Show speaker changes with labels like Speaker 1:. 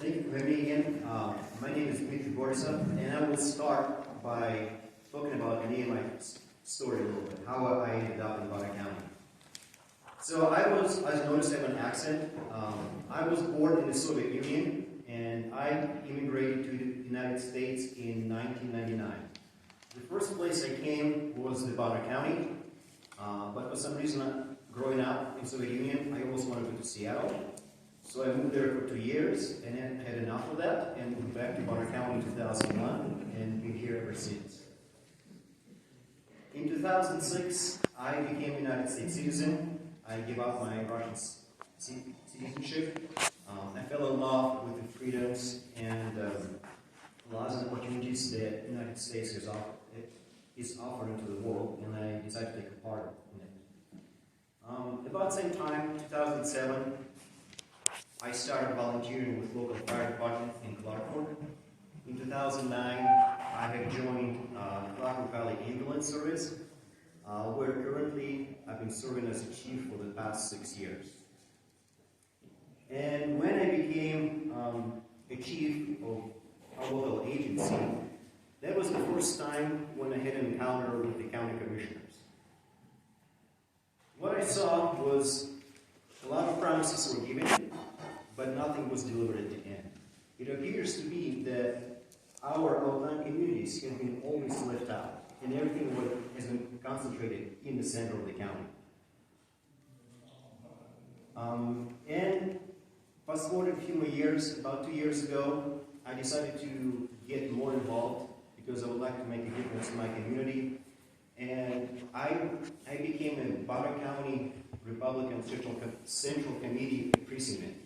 Speaker 1: Thank you for having me again. My name is Dmitry Borisov, and I will start by talking about me and my story a little bit, how I ended up in Bonner County. So as you noticed, I have an accent. I was born in the Soviet Union, and I immigrated to the United States in 1999. The first place I came was the Bonner County, but for some reason, growing up in Soviet Union, I always wanted to go to Seattle. So I moved there for 2 years, and then had enough of that, and moved back to Bonner County in 2001, and been here ever since. In 2006, I became a United States citizen. I gave up my Russian citizenship. I fell in love with the freedoms and laws and opportunities that the United States is offering to the world, and I decided to take a part in it. About the same time, 2007, I started volunteering with local fire department in Clarkford. In 2009, I have joined Clarkford Valley Ambulance Service, where currently I've been serving as a chief for the past 6 years. And when I became a chief of our local agency, that was the first time when I had an encounter with the county commissioners. What I saw was a lot of promises were given, but nothing was delivered at the end. It appears to be that our outlying communities have been always left out, and everything has been concentrated in the center of the county. And fast forward a few more years, about 2 years ago, I decided to get more involved because I would like to make a difference in my community. And I became a Bonner County Republican Central Committee precinct.